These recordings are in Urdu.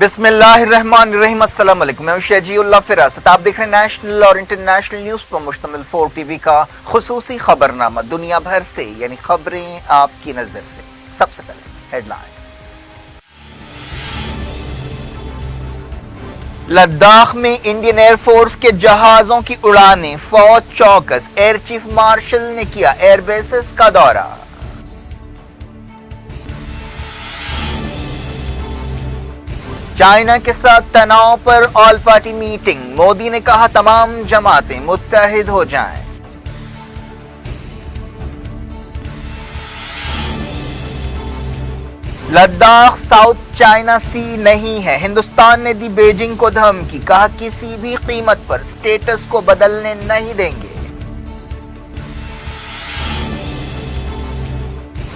بسم اللہ الرحمن الرحیم، السلام علیکم، میں ہوں شہجی اللہ فراست۔ آپ دیکھ رہے ہیں نیشنل اور انٹرنیشنل نیوز پر مشتمل 4 ٹی وی کا خصوصی خبرنامہ دنیا بھر سے، یعنی خبریں آپ کی نظر سے۔ سب سے پہلے ہیڈ لائن۔ لداخ میں انڈین ایئر فورس کے جہازوں کی اڑانیں، فوج چوکس، ایئر چیف مارشل نے کیا ایئر بیسز کا دورہ۔ چائنا کے ساتھ تناؤ پر آل پارٹی میٹنگ، مودی نے کہا تمام جماعتیں متحد ہو جائیں۔ لداخ ساؤتھ چائنا سی نہیں ہے، ہندوستان نے دی بیجنگ کو دھمکی، کہا کسی بھی قیمت پر سٹیٹس کو بدلنے نہیں دیں گے۔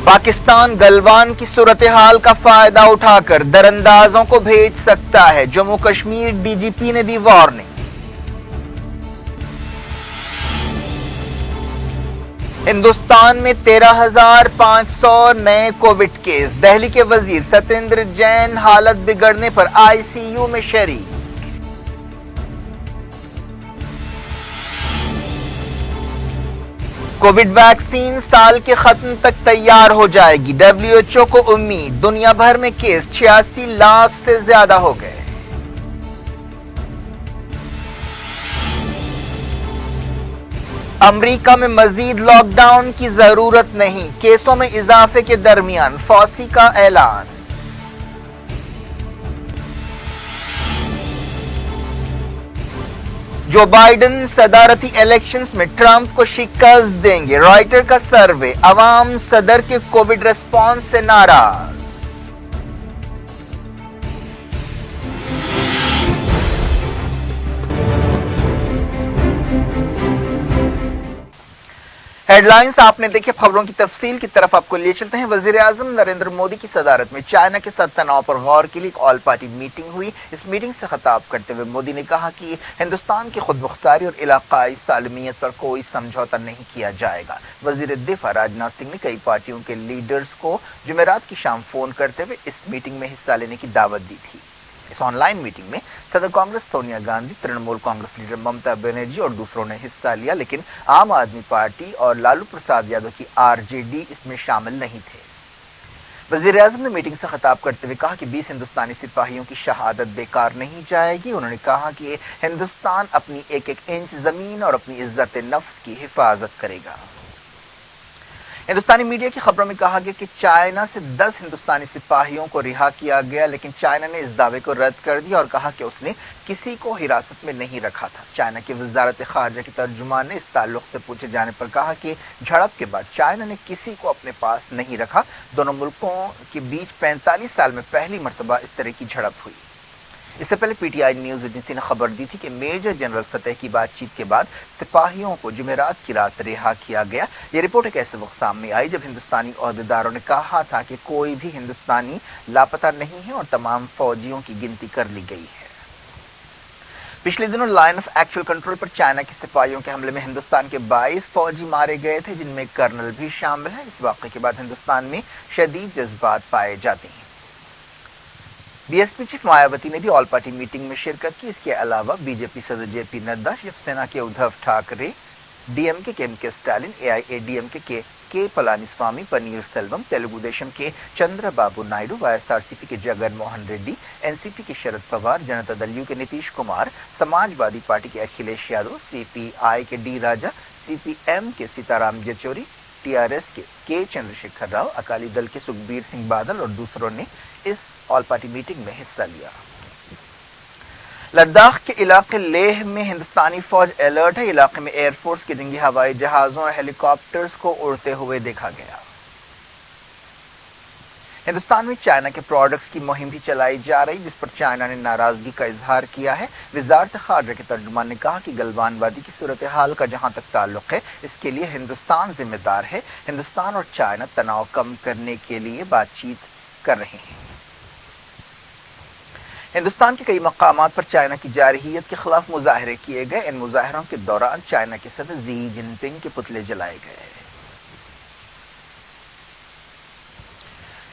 پاکستان گلوان کی صورتحال کا فائدہ اٹھا کر دراندازوں کو بھیج سکتا ہے، جموں کشمیر ڈی جی پی نے دی وارننگ۔ ہندوستان میں 13,500 نئے کووڈ کیس، دہلی کے وزیر ستیندر جین حالت بگڑنے پر آئی سی یو میں شریک۔ کووڈ ویکسین سال کے ختم تک تیار ہو جائے گی، ڈبلیو ایچ او کو امید، دنیا بھر میں کیس 86 لاکھ سے زیادہ ہو گئے۔ امریکہ میں مزید لاک ڈاؤن کی ضرورت نہیں، کیسوں میں اضافے کے درمیان فوسی کا اعلان۔ جو بائیڈن صدارتی الیکشنز میں ٹرمپ کو شکست دیں گے، رائٹر کا سروے، عوام صدر کے کووڈ ریسپانس سے ناراض۔ ہیڈ لائنز آپ نے دیکھے، خبروں کی تفصیل کی طرف آپ کو لے چلتے ہیں۔ وزیر اعظم نریندر مودی کی صدارت میں چائنا کے ساتھ تناؤ پر غور کے لیے ایک آل پارٹی میٹنگ ہوئی۔ اس میٹنگ سے خطاب کرتے ہوئے مودی نے کہا کہ ہندوستان کی خود مختاری اور علاقائی سالمیت پر کوئی سمجھوتہ نہیں کیا جائے گا۔ وزیر دفاع راجناتھ سنگھ نے کئی پارٹیوں کے لیڈرز کو جمعرات کی شام فون کرتے ہوئے اس میٹنگ میں حصہ لینے کی دعوت دی تھی۔ اس آن لائن میٹنگ میں صدر کانگریس سونیا گاندھی، ترنمول کانگریس لیڈر ممتا بنرجی اور دوسروں نے حصہ لیا، لیکن عام آدمی پارٹی اور لالو پرساد یادو کی آر جے ڈی اس میں شامل نہیں تھے۔ وزیر اعظم نے میٹنگ سے خطاب کرتے ہوئے کہا کہ 20 ہندوستانی سپاہیوں کی شہادت بیکار نہیں جائے گی۔ انہوں نے کہا کہ ہندوستان اپنی ایک ایک انچ زمین اور اپنی عزت نفس کی حفاظت کرے گا۔ ہندوستانی میڈیا کی خبروں میں کہا گیا کہ چائنا سے 10 ہندوستانی سپاہیوں کو رہا کیا گیا، لیکن چائنا نے اس دعوے کو رد کر دیا اور کہا کہ اس نے کسی کو حراست میں نہیں رکھا تھا۔ چائنا کی وزارت خارجہ کے ترجمان نے اس تعلق سے پوچھے جانے پر کہا کہ جھڑپ کے بعد چائنا نے کسی کو اپنے پاس نہیں رکھا۔ دونوں ملکوں کے بیچ 45 سال میں پہلی مرتبہ اس طرح کی جھڑپ ہوئی۔ اس سے پہلے P T I news agency نے خبر دی تھی کہ میجر جنرل سطح کی بات چیت کے بعد سپاہیوں کو جمعرات کی رات رہا کیا گیا۔ یہ رپورٹ ایک ایسے وقت سامنے آئی جب ہندوستانی عہدیداروں نے کہا تھا کہ کوئی بھی ہندوستانی لاپتہ نہیں ہے اور تمام فوجیوں کی گنتی کر لی گئی ہے۔ پچھلے دنوں line of actual control per China کے سپاہیوں کے حملے میں ہندوستان کے 22 فوجی مارے گئے تھے، جن میں کرنل بھی شامل ہے۔ اس واقعے کے بعد ہندوستان میں شدید جذبات پائے جاتے ہیں۔ B S P chief Mayawati نے بھی آل پارٹی میٹنگ میں شرکت کی۔ اس کے علاوہ بی جے پی صدر جے پی نڈا، شیو سینا کے Uddhav Thackeray, D M K M K Stalin, A I A D M K Palaniswami, Panneerselvam, Telugu Desam کے Chandrababu Naidu, Y S R C P کے Jagan Mohan Reddy, N C P کے شرد پوار، جنتا دل یو کے نتیش کمار، سماج وادی پارٹی کے اکھلیش یادو، سی پی آئی کے ڈی راجا، سی پی ایم کے Sitaram Yechury, T R S کے چندر شیکھر راؤ، اکالی دل کے سکھبیر سنگھ بادل اور دوسروں نے اس آل پارٹی میٹنگ میں حصہ لیا۔ لداخ کے علاقے لیہ میں ہندوستانی فوج الرٹ ہے۔ علاقے میں ایئر فورس کے جنگی ہوائی جہازوں اور ہیلی کاپٹرز کو اڑتے ہوئے دیکھا گیا۔ ہندوستان میں چائنا کے پروڈکٹس کی مہم بھی چلائی جا رہی، جس پر چائنا نے ناراضگی کا اظہار کیا ہے۔ وزارت خارجہ کے ترجمان نے کہا کہ گلوان وادی کی صورتحال کا جہاں تک تعلق ہے، اس کے لیے ہندوستان ذمہ دار ہے۔ ہندوستان اور چائنا تناؤ کم کرنے کے لیے بات چیت کر رہے ہیں۔ ہندوستان کے کئی مقامات پر چائنا کی جارحیت کے خلاف مظاہرے کیے گئے۔ ان مظاہروں کے دوران چائنا کے صدر زی جن پنگ کے پتلے جلائے گئے۔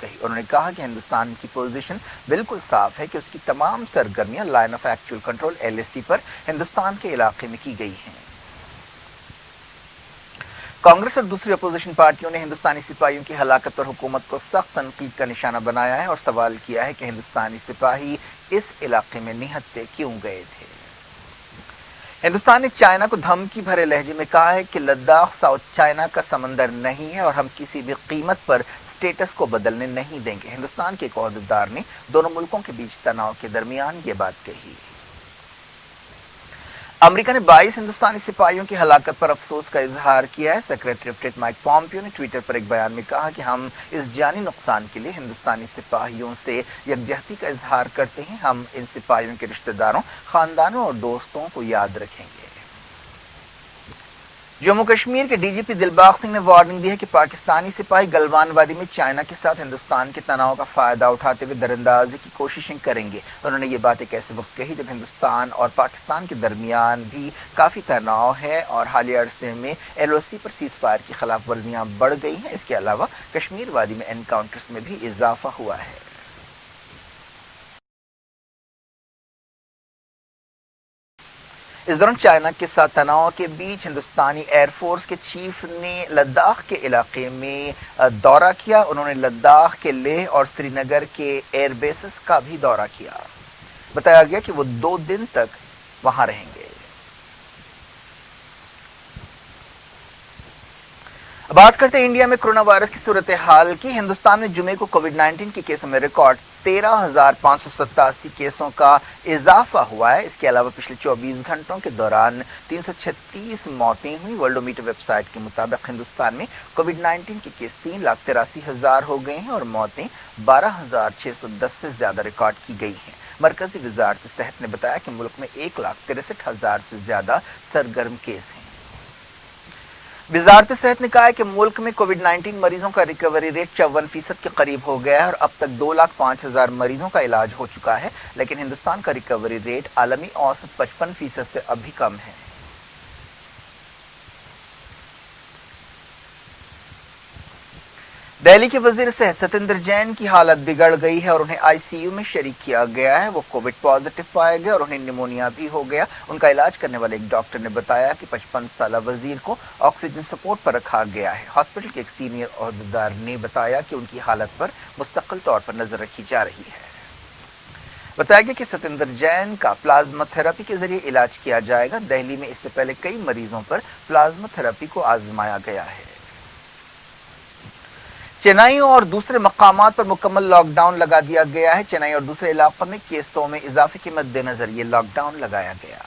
کہی۔ انہوں نے کہا کہ ہندوستان کی پوزیشن بالکل صاف ہے کہ اس کی تمام سرگرمیاں line of actual control LAC پر ہندوستان کے علاقے میں کی گئی ہیں۔ کانگریس اور دوسری اپوزیشن پارٹیوں نے ہندوستانی سپاہیوں کی ہلاکت پر حکومت کو سخت تنقید کا نشانہ بنایا ہے اور سوال کیا ہے کہ ہندوستانی سپاہی اس علاقے میں نہتے کیوں گئے تھے۔ ہندوستان نے چائنا کو دھمکی بھرے لہجے میں کہا ہے کہ لداخ ساؤتھ چائنا کا سمندر نہیں ہے اور ہم کسی بھی قیمت پر سٹیٹس کو بدلنے نہیں دیں گے۔ ہندوستان کے ایک عہدیدار نے دونوں ملکوں کے بیچ تناؤ کے درمیان یہ بات کہی۔ امریکہ نے 22 ہندوستانی سپاہیوں کی ہلاکت پر افسوس کا اظہار کیا ہے۔ Secretary of state mic Pompeo نے ٹویٹر پر ایک بیان میں کہا کہ ہم اس جانی نقصان کے لیے ہندوستانی سپاہیوں سے یکجہتی کا اظہار کرتے ہیں۔ ہم ان سپاہیوں کے رشتہ داروں، خاندانوں اور دوستوں کو یاد رکھیں گے۔ جموں کشمیر کے DGP دلباغ سنگھ نے وارننگ دی ہے کہ پاکستانی سپاہی گلوان وادی میں چائنا کے ساتھ ہندوستان کے تناؤ کا فائدہ اٹھاتے ہوئے دراندازی کی کوششیں کریں گے۔ انہوں نے یہ بات ایک ایسے وقت کہی جب ہندوستان اور پاکستان کے درمیان بھی کافی تناؤ ہے اور حالیہ عرصے میں LOC پر سیز فائر کی خلاف ورزیاں بڑھ گئی ہیں۔ اس کے علاوہ کشمیر وادی میں انکاؤنٹرز میں بھی اضافہ ہوا ہے۔ اس دوران چائنا کے ساتھ تناؤ کے بیچ ہندوستانی ایئر فورس کے چیف نے لداخ کے علاقے میں دورہ کیا۔ انہوں نے لداخ کے لیہ اور سری نگر کے ایئر بیسز کا بھی دورہ کیا۔ بتایا گیا کہ وہ 2 دن تک وہاں رہیں گے۔ بات کرتے ہیں انڈیا میں کرونا وائرس کی صورتحال کی۔ ہندوستان میں جمعے کو کووڈ-19 کے کیسوں میں ریکارڈ 13,587 کیسوں کا اضافہ ہوا ہے۔ اس کے علاوہ پچھلے 24 گھنٹوں کے دوران 336 موتیں ہوئیں۔ ورلڈومیٹر ویب سائٹ کے مطابق ہندوستان میں کووڈ-19 کے کیس 3,83,000 ہو گئے ہیں اور موتیں 12,610 سے زیادہ ریکارڈ کی گئی ہیں۔ مرکزی وزارت صحت نے بتایا کہ ملک میں 1,63,000 سے زیادہ سرگرم کیس ہیں۔ وزارت صحت نے کہا ہے کہ ملک میں کووڈ-19 مریضوں کا ریکوری ریٹ 54% کے قریب ہو گیا ہے اور اب تک 2,05,000 مریضوں کا علاج ہو چکا ہے، لیکن ہندوستان کا ریکوری ریٹ عالمی اوسط 55% سے اب بھی کم ہے۔ دہلی کے وزیر صحت ستیندر جین کی حالت بگڑ گئی ہے اور انہیں ICU میں شریک کیا گیا ہے۔ وہ کووڈ پازیٹو پائے گئے اور انہیں نیمونیا بھی ہو گیا۔ ان کا علاج کرنے والے ایک ڈاکٹر نے بتایا کہ 55 سالہ وزیر کو آکسیجن سپورٹ پر رکھا گیا ہے۔ ہاسپٹل کے ایک سینئر عہدیدار نے بتایا کہ ان کی حالت پر مستقل طور پر نظر رکھی جا رہی ہے۔ بتایا گیا کہ ستیندر جین کا پلازما تھراپی کے ذریعے علاج کیا جائے گا۔ دہلی میں اس سے پہلے کئی مریضوں پر پلازما تھراپی کو آزمایا گیا ہے۔ چنئی اور دوسرے مقامات پر مکمل لاک ڈاؤن لگا دیا گیا ہے۔ چنئی اور دوسرے علاقوں میں کیسوں میں اضافے کے مد نظر یہ لاک ڈاؤن لگایا گیا۔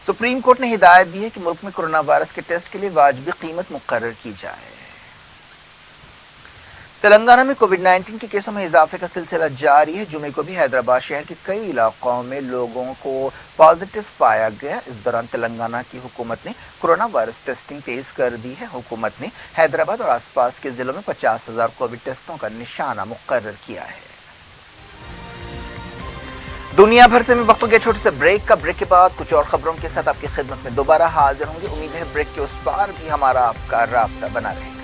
سپریم کورٹ نے ہدایت دی ہے کہ ملک میں کرونا وائرس کے ٹیسٹ کے لیے واجبی قیمت مقرر کی جائے۔ تلنگانہ میں کووڈ-19 کے کیسوں میں اضافے کا سلسلہ جاری ہے۔ جمعے کو بھی حیدرآباد شہر کے کئی علاقوں میں لوگوں کو پازیٹو پایا گیا۔ اس دوران تلنگانہ کی حکومت نے کرونا وائرس ٹیسٹنگ تیز کر دی ہے۔ حکومت نے حیدرآباد اور آس پاس کے ضلعوں میں 50,000 کووڈ ٹیسٹوں کا نشانہ مقرر کیا ہے۔ دنیا بھر سے میں وقتوں کے چھوٹے سے بریک کے بعد کچھ اور خبروں کے ساتھ آپ کی خدمت میں دوبارہ حاضر ہوں گے۔ امید ہے بریک کے اس پار بھی ہمارا آپ کا رابطہ بنا رہے گا۔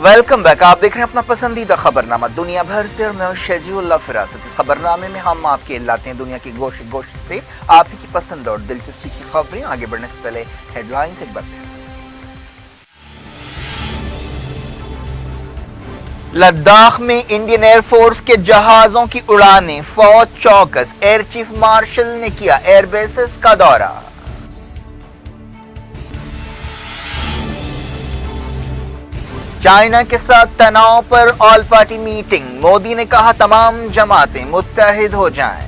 Welcome back. آپ دیکھ رہے ہیں اپنا پسندیدہ خبرنامہ دنیا بھر سے اور میں ہوں شہجی اللہ فراست۔ اس خبرنامے میں ہم آپ کے لاتے ہیں دنیا کی گوشے گوشے سے آپ ہی کی پسند اور دلچسپی کی خبریں۔ آگے بڑھنے سے پہلے ہیڈ لائنز ایک بار پھر۔ لداخ میں انڈین ایئر فورس کے جہازوں کی اڑانیں، فوج چوکس، ایئر چیف مارشل نے کیا ایئر بیسز کا دورہ۔ چائنا کے ساتھ تناؤ پر آل پارٹی میٹنگ، مودی نے کہا تمام جماعتیں متحد ہو جائیں۔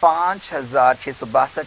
5,662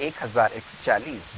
1,140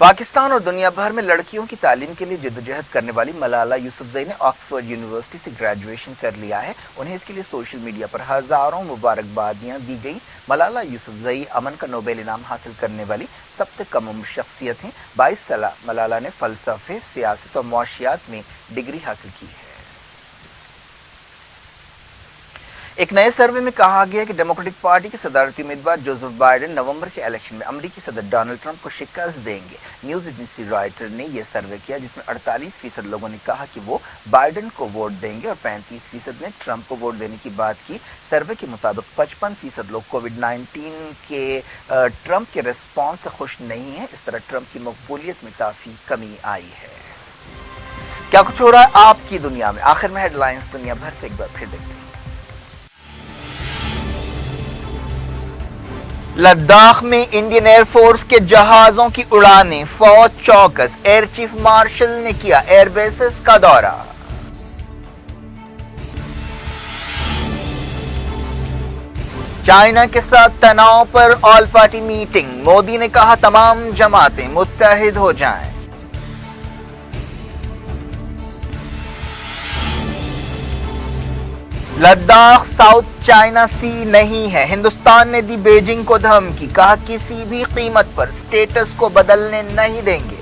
پاکستان اور دنیا بھر میں لڑکیوں کی تعلیم کے لیے جدوجہد کرنے والی ملالہ یوسفزئی نے آکسفورڈ یونیورسٹی سے گریجویشن کر لیا ہے۔ انہیں اس کے لیے سوشل میڈیا پر ہزاروں مبارکبادیاں دی گئیں۔ ملالہ یوسفزئی امن کا نوبل انعام حاصل کرنے والی سب سے کم عمر شخصیت ہیں۔ 22 سالہ ملالہ نے فلسفے، سیاست اور معاشیات میں ڈگری حاصل کی ہے۔ ایک نئے سروے میں کہا گیا کہ ڈیموکریٹک پارٹی کے صدارتی امیدوار جوزف بائیڈن نومبر کے الیکشن میں امریکی صدر ڈونلڈ ٹرمپ کو شکست دیں گے۔ نیوز ایجنسی رائٹر نے یہ سروے کیا جس میں 48% لوگوں نے کہا کہ وہ بائیڈن کو ووٹ دیں گے اور 35% نے ٹرمپ کو ووٹ دینے کی بات کی۔ سروے کے مطابق 55% لوگ کووڈ-19 کے ٹرمپ کے ریسپانس سے خوش نہیں ہیں۔ اس طرح ٹرمپ کی مقبولیت میں کافی کمی آئی ہے۔ کیا کچھ ہو رہا ہے آپ کی دنیا میں؟ آخر میں ہیڈ لائنز دنیا بھر سے ایک بار پھر دیکھتے ہیں۔ لداخ میں انڈین ایئر فورس کے جہازوں کی اڑانیں، فوج چوکس، ایئر چیف مارشل نے کیا ایئر بیسز کا دورہ۔ چائنا کے ساتھ تناؤ پر آل پارٹی میٹنگ، مودی نے کہا تمام جماعتیں متحد ہو جائیں۔ لداخ ساؤتھ چائنا سی نہیں ہے، ہندوستان نے دی بیجنگ کو دھمکی، کہا کسی بھی قیمت پر سٹیٹس کو بدلنے نہیں دیں گے۔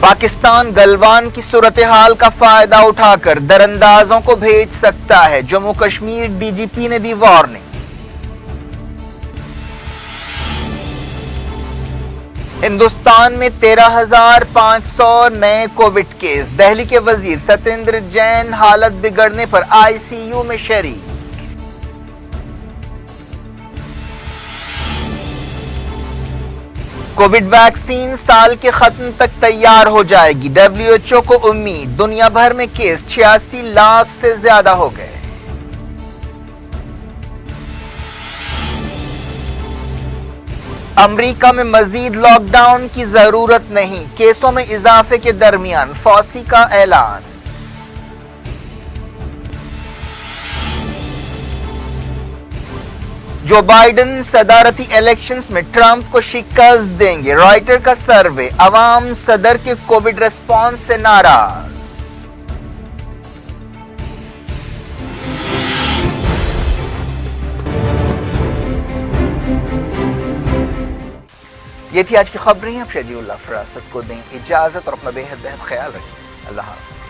پاکستان گلوان کی صورتحال کا فائدہ اٹھا کر دراندازوں کو بھیج سکتا ہے، جموں کشمیر ڈی جی پی نے دی وارننگ۔ ہندوستان میں 13,500 نئے کووڈ کیس، دہلی کے وزیر ستیندر جین حالت بگڑنے پر آئی سی یو میں شریک۔ کووڈ ویکسین سال کے ختم تک تیار ہو جائے گی، WHO کو امید، دنیا بھر میں کیس 86 لاکھ سے زیادہ ہو گئے۔ امریکہ میں مزید لاک ڈاؤن کی ضرورت نہیں، کیسوں میں اضافے کے درمیان فوسی کا اعلان۔ جو بائیڈن صدارتی الیکشنز میں ٹرمپ کو شکست دیں گے، رائٹر کا سروے، عوام صدر کے کووڈ ریسپانس سے ناراض۔ یہ تھی آج کی خبریں۔ اب شجیع اللہ فراست کو دیں اجازت اور اپنا بے حد خیال رکھیں۔ اللہ حافظ۔